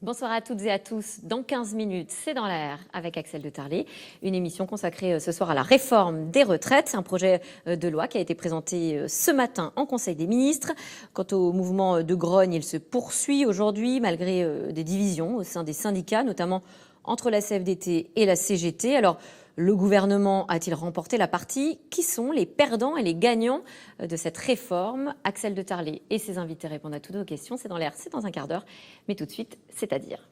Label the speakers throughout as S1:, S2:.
S1: Bonsoir à toutes et à tous. Dans 15 minutes, c'est dans l'air avec Axel de Tarlé. Une émission consacrée ce soir à la réforme des retraites. Un projet de loi qui a été présenté ce matin en Conseil des ministres. Quant au mouvement de grogne, il se poursuit aujourd'hui malgré des divisions au sein des syndicats, notamment entre la CFDT et la CGT. Alors, le gouvernement a-t-il remporté la partie? Qui sont les perdants et les gagnants de cette réforme? Axel de Tarlé et ses invités répondent à toutes vos questions. C'est dans l'air, c'est dans un quart d'heure. Mais tout de suite, c'est-à-dire.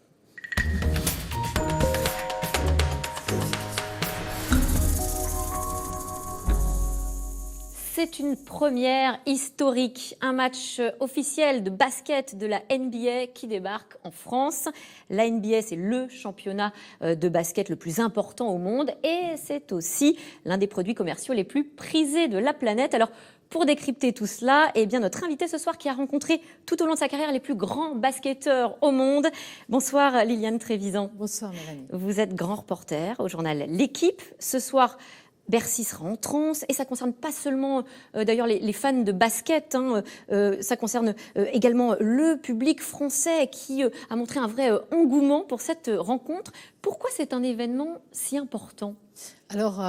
S1: C'est une première historique, un match officiel de basket de la NBA qui débarque en France. La NBA, c'est le championnat de basket le plus important au monde et c'est aussi l'un des produits commerciaux les plus prisés de la planète. Alors, pour décrypter tout cela, eh bien, notre invité ce soir qui a rencontré tout au long de sa carrière les plus grands basketteurs au monde. Bonsoir Liliane Trévisan.
S2: Bonsoir Mélanie.
S1: Vous êtes grand reporter au journal L'Équipe. Ce soir, Bercy sera en transe et ça concerne pas seulement d'ailleurs les fans de basket, ça concerne également le public français qui a montré un vrai engouement pour cette rencontre. Pourquoi c'est un événement si important ?
S2: Alors,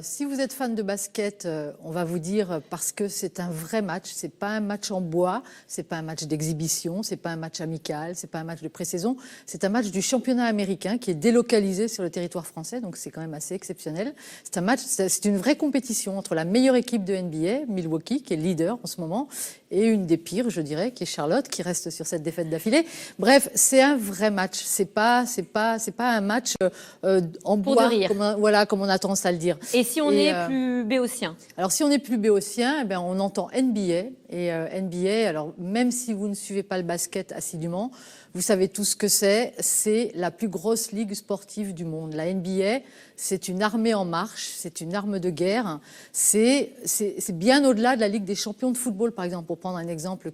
S2: si vous êtes fan de basket, on va vous dire parce que c'est un vrai match. C'est pas un match en bois, c'est pas un match d'exhibition, c'est pas un match amical, c'est pas un match de pré-saison. C'est un match du championnat américain qui est délocalisé sur le territoire français, donc c'est quand même assez exceptionnel. C'est un match, c'est une vraie compétition entre la meilleure équipe de NBA, Milwaukee, qui est leader en ce moment, et une des pires, je dirais, qui est Charlotte, qui reste sur cette défaite d'affilée. Bref, c'est un vrai match. C'est pas un match en
S1: Pour
S2: bois,
S1: de rire.
S2: comme on a tendance à le dire.
S1: Et si on est plus béotien ?
S2: Alors, si on est plus béotien, eh bien, on entend NBA. Et NBA, alors même si vous ne suivez pas le basket assidûment, vous savez tout ce que c'est. C'est la plus grosse ligue sportive du monde. La NBA, c'est une armée en marche, c'est une arme de guerre. C'est bien au-delà de la Ligue des champions de football, par exemple, pour prendre un exemple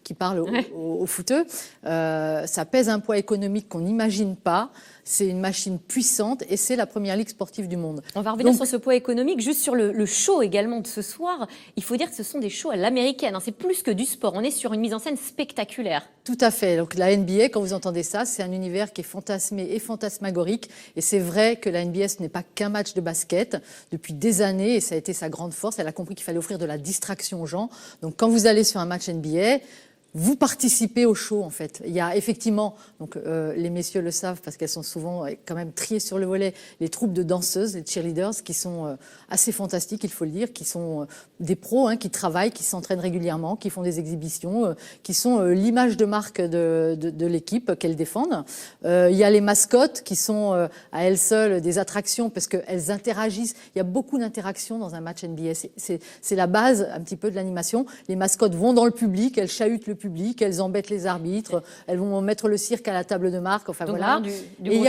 S2: qui parle aux footeux. Ça pèse un poids économique qu'on n'imagine pas. C'est une machine puissante et c'est la première ligue sportive du monde.
S1: On va revenir sur ce poids économique, juste sur le show également de ce soir. Il faut dire que ce sont des shows à l'américaine, c'est plus que du sport. On est sur une mise en scène spectaculaire.
S2: Tout à fait. Donc la NBA, quand vous entendez ça, c'est un univers qui est fantasmé et fantasmagorique. Et c'est vrai que la NBA, ce n'est pas qu'un match de basket. Depuis des années, et ça a été sa grande force, elle a compris qu'il fallait offrir de la distraction aux gens. Donc quand vous allez sur un match NBA, vous participez au show, en fait. Il y a effectivement, donc les messieurs le savent parce qu'elles sont souvent quand même triées sur le volet, les troupes de danseuses, les cheerleaders, qui sont assez fantastiques, il faut le dire, qui sont des pros, qui travaillent, qui s'entraînent régulièrement, qui font des exhibitions, qui sont l'image de marque de l'équipe qu'elles défendent. Il y a les mascottes qui sont à elles seules des attractions parce qu'elles interagissent. Il y a beaucoup d'interactions dans un match NBA. C'est la base un petit peu de l'animation. Les mascottes vont dans le public, elles chahutent le public, elles embêtent les arbitres, elles vont mettre le cirque à la table de marque, enfin donc voilà. Et il y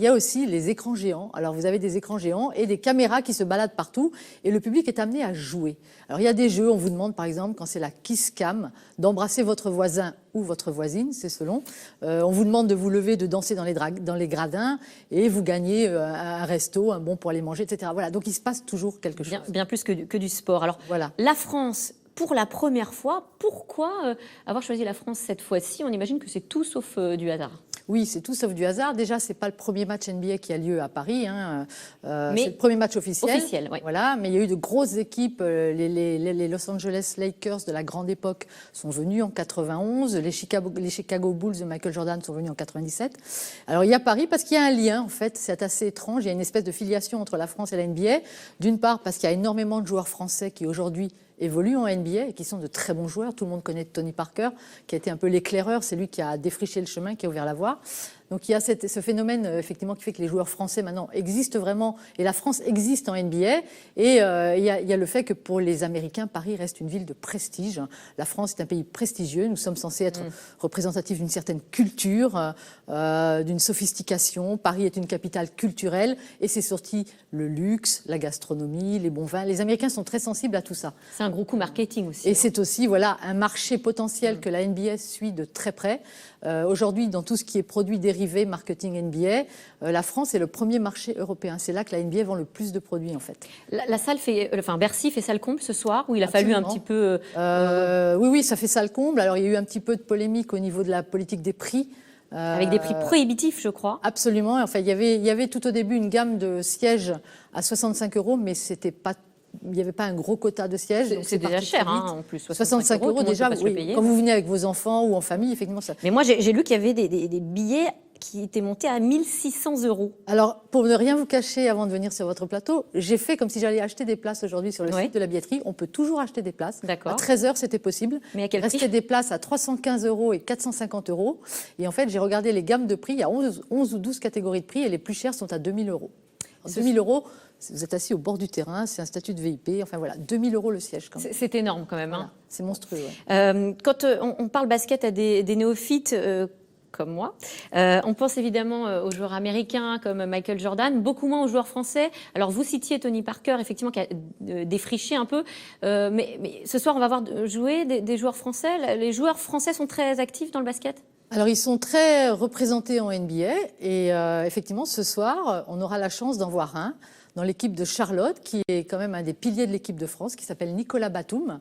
S2: a aussi les écrans géants. Alors vous avez des écrans géants et des caméras qui se baladent partout et le public est amené à jouer. Alors il y a des jeux, on vous demande par exemple quand c'est la kiss cam, d'embrasser votre voisin ou votre voisine, c'est selon. On vous demande de vous lever, de danser dans les gradins et vous gagnez un resto, un bon pour aller manger, etc. Voilà, donc il se passe toujours quelque chose.
S1: Bien plus que du sport. Alors voilà. La France, pour la première fois, pourquoi avoir choisi la France cette fois-ci? On imagine que c'est tout sauf du hasard.
S2: Oui, c'est tout sauf du hasard. Déjà, c'est pas le premier match NBA qui a lieu à Paris. C'est le premier match officiel.
S1: Oui.
S2: Voilà, mais il y a eu de grosses équipes. Les Los Angeles Lakers de la grande époque sont venus en 91. Les Chicago Bulls de Michael Jordan sont venus en 97. Alors, il y a Paris parce qu'il y a un lien, en fait. C'est assez étrange. Il y a une espèce de filiation entre la France et la NBA. D'une part, parce qu'il y a énormément de joueurs français qui, aujourd'hui, évoluent en NBA et qui sont de très bons joueurs. Tout le monde connaît Tony Parker, qui a été un peu l'éclaireur. C'est lui qui a défriché le chemin, qui a ouvert la voie. Donc il y a ce phénomène effectivement qui fait que les joueurs français maintenant existent vraiment et la France existe en NBA et il y a le fait que pour les Américains, Paris reste une ville de prestige. La France est un pays prestigieux. Nous sommes censés être représentatifs d'une certaine culture, d'une sophistication. Paris est une capitale culturelle et c'est sorti le luxe, la gastronomie, les bons vins. Les Américains sont très sensibles à tout ça.
S1: C'est un gros coup marketing aussi.
S2: Et c'est aussi un marché potentiel que la NBA suit de très près. Aujourd'hui, dans tout ce qui est produits dérivés, marketing NBA, la France est le premier marché européen. C'est là que la NBA vend le plus de produits, en fait.
S1: La salle Bercy fait salle comble ce soir, où il a fallu un petit peu...
S2: Oui, ça fait salle comble. Alors, il y a eu un petit peu de polémique au niveau de la politique des prix.
S1: Avec des prix prohibitifs, je crois.
S2: Absolument. Enfin, il y avait tout au début une gamme de sièges à 65 €, mais il n'y avait pas un gros quota de sièges.
S1: C'est déjà cher, en plus.
S2: 65 € déjà, oui, quand vous venez avec vos enfants ou en famille, effectivement. Ça...
S1: Mais moi, j'ai lu qu'il y avait des billets qui étaient montés à 1 600 €.
S2: Alors, pour ne rien vous cacher avant de venir sur votre plateau, j'ai fait comme si j'allais acheter des places aujourd'hui sur le site de la billetterie. On peut toujours acheter des places. À 13 h, c'était possible.
S1: Mais à quel prix ?
S2: Il restait des places à 315 € et 450 €. Et en fait, j'ai regardé les gammes de prix. Il y a 11 ou 12 catégories de prix et les plus chères sont à 2 000 €. 2 000 €, vous êtes assis au bord du terrain, c'est un statut de VIP. Enfin voilà, 2 000 € le siège quand même.
S1: C'est énorme quand même.
S2: Voilà, c'est monstrueux.
S1: Quand on parle basket à des néophytes comme moi, on pense évidemment aux joueurs américains comme Michael Jordan, beaucoup moins aux joueurs français. Alors vous citiez Tony Parker, effectivement, qui a défriché un peu. Mais ce soir, on va voir jouer des joueurs français. Les joueurs français sont très actifs dans le basket ?
S2: Alors, ils sont très représentés en NBA et effectivement, ce soir, on aura la chance d'en voir un dans l'équipe de Charlotte, qui est quand même un des piliers de l'équipe de France, qui s'appelle Nicolas Batum,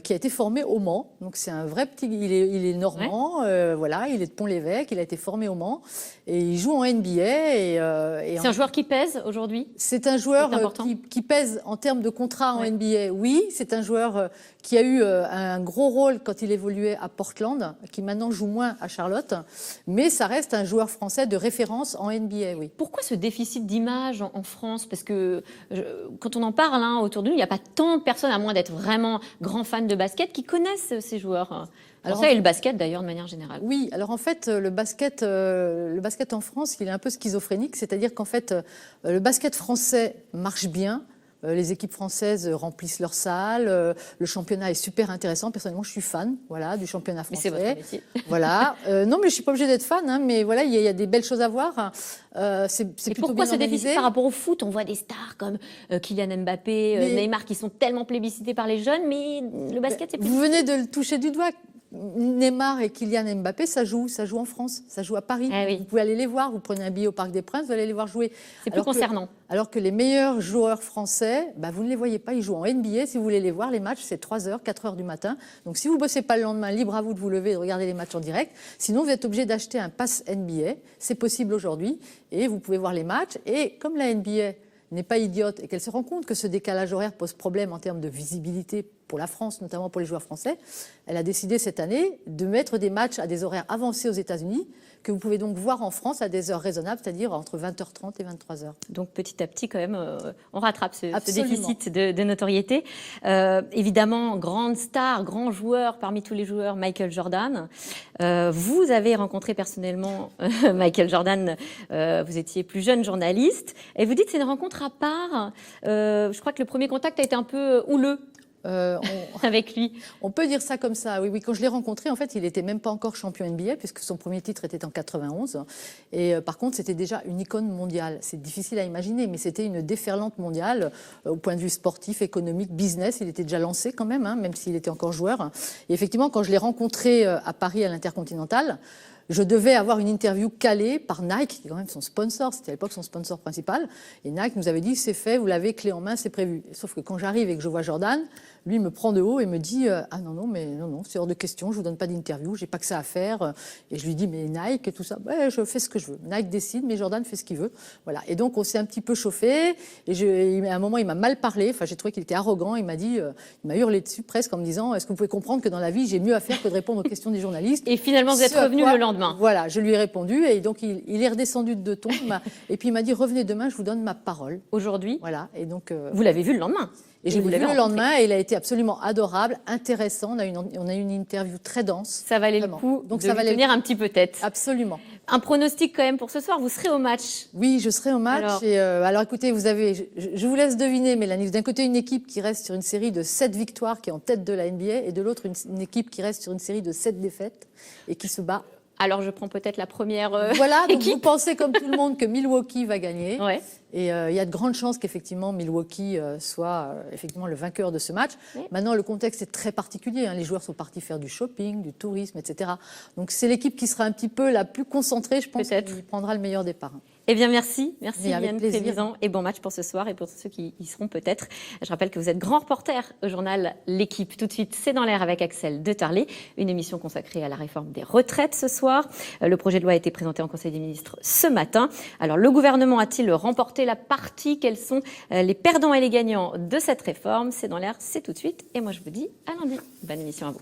S2: qui a été formé au Mans. Donc, c'est un vrai petit... Il est normand, voilà, il est de Pont-l'Évêque, il a été formé au Mans et il joue en NBA.
S1: C'est un joueur qui pèse aujourd'hui ?
S2: C'est un joueur qui pèse en termes de contrat en NBA, oui. C'est un joueur qui a eu un gros rôle quand il évoluait à Portland, qui maintenant joue moins à Charlotte. Mais ça reste un joueur français de référence en NBA, oui.
S1: Pourquoi ce déficit d'image en France ? Parce que quand on en parle autour de nous, il n'y a pas tant de personnes, à moins d'être vraiment grands fans de basket, qui connaissent ces joueurs. Et le basket d'ailleurs de manière générale.
S2: Oui, alors en fait le basket en France, il est un peu schizophrénique, c'est-à-dire qu'en fait le basket français marche bien. Les équipes françaises remplissent leurs salles. Le championnat est super intéressant. Personnellement, je suis fan, voilà, du championnat français.
S1: Mais c'est votre métier.
S2: Voilà. Non, mais je suis pas obligée d'être fan, hein, mais voilà, il y a des belles choses à voir. C'est plutôt
S1: pourquoi
S2: bien
S1: ce déficit
S2: organisé.
S1: par rapport au foot ? On voit des stars comme Kylian Mbappé, Neymar, qui sont tellement plébiscités par les jeunes, mais le basket, c'est plus.
S2: Vous venez de le toucher du doigt. Neymar et Kylian Mbappé, ça joue en France, ça joue à Paris.
S1: Ah oui.
S2: Vous pouvez aller les voir, vous prenez un billet au Parc des Princes, vous allez les voir jouer.
S1: C'est plus concernant.
S2: Alors que les meilleurs joueurs français, vous ne les voyez pas, ils jouent en NBA. Si vous voulez les voir, les matchs, c'est 3h, 4h du matin. Donc si vous ne bossez pas le lendemain, libre à vous de vous lever et de regarder les matchs en direct. Sinon, vous êtes obligé d'acheter un pass NBA. C'est possible aujourd'hui. Et vous pouvez voir les matchs. Et comme la NBA n'est pas idiote et qu'elle se rend compte que ce décalage horaire pose problème en termes de visibilité pour la France, notamment pour les joueurs français, elle a décidé cette année de mettre des matchs à des horaires avancés aux États-Unis, que vous pouvez donc voir en France à des heures raisonnables, c'est-à-dire entre 20h30 et 23h.
S1: Donc petit à petit, quand même, on rattrape ce déficit de notoriété. Évidemment, grande star, grand joueur parmi tous les joueurs, Michael Jordan. Vous avez rencontré personnellement Michael Jordan, vous étiez plus jeune journaliste, et vous dites que c'est une rencontre à part. Je crois que le premier contact a été un peu houleux. Avec lui.
S2: On peut dire ça comme ça, oui. Quand je l'ai rencontré, en fait, il n'était même pas encore champion NBA, puisque son premier titre était en 91. Et par contre, c'était déjà une icône mondiale. C'est difficile à imaginer, mais c'était une déferlante mondiale au point de vue sportif, économique, business. Il était déjà lancé quand même, même s'il était encore joueur. Et effectivement, quand je l'ai rencontré à Paris, à l'Intercontinental, je devais avoir une interview calée par Nike, qui est quand même son sponsor, c'était à l'époque son sponsor principal. Et Nike nous avait dit, c'est fait, vous l'avez clé en main, c'est prévu. Sauf que quand j'arrive et que je vois Jordan, lui me prend de haut et me dit, ah non, c'est hors de question, je vous donne pas d'interview, j'ai pas que ça à faire. Et je lui dis, mais Nike et tout ça, je fais ce que je veux. Nike décide, mais Jordan fait ce qu'il veut. Voilà. Et donc on s'est un petit peu chauffé. Et à un moment, il m'a mal parlé. Enfin, j'ai trouvé qu'il était arrogant. Il m'a hurlé dessus presque en me disant, est-ce que vous pouvez comprendre que dans la vie, j'ai mieux à faire que de répondre aux questions des journalistes.
S1: Et finalement, vous êtes revenu le lendemain.
S2: Voilà, je lui ai répondu et donc il est redescendu de 2 tons. Et puis il m'a dit, revenez demain, je vous donne ma parole.
S1: Aujourd'hui.
S2: Voilà. Et donc.
S1: Vous l'avez vu le lendemain.
S2: Et je l'ai vu le lendemain et il a été absolument adorable, intéressant. On a eu une interview très dense.
S1: Ça valait le coup donc ça valait tenir un petit peu tête.
S2: Absolument.
S1: Un pronostic quand même pour ce soir, vous serez au match.
S2: Oui, je serai au match. Alors écoutez, je vous laisse deviner, Mélanie. D'un côté, une équipe qui reste sur une série de 7 victoires, qui est en tête de la NBA, et de l'autre, une équipe qui reste sur une série de 7 défaites et qui se bat.
S1: Alors, je prends peut-être la première
S2: Voilà, donc
S1: équipe.
S2: Vous pensez comme tout le monde que Milwaukee va gagner.
S1: Ouais.
S2: Et il y a de grandes chances qu'effectivement Milwaukee soit effectivement le vainqueur de ce match. Oui. Maintenant, le contexte est très particulier. Les joueurs sont partis faire du shopping, du tourisme, etc. Donc, c'est l'équipe qui sera un petit peu la plus concentrée, je pense, qui prendra le meilleur départ.
S1: Eh bien, merci
S2: avec
S1: Yann
S2: plaisir.
S1: Prévisant, et bon match pour ce soir et pour ceux qui y seront peut-être. Je rappelle que vous êtes grand reporter au journal L'Équipe. Tout de suite, c'est dans l'air avec Axel de Tarlé, une émission consacrée à la réforme des retraites ce soir. Le projet de loi a été présenté en Conseil des ministres ce matin. Alors, le gouvernement a-t-il remporté la partie? Quels sont les perdants et les gagnants de cette réforme? C'est dans l'air, c'est tout de suite. Et moi, je vous dis à lundi. Bonne émission à vous.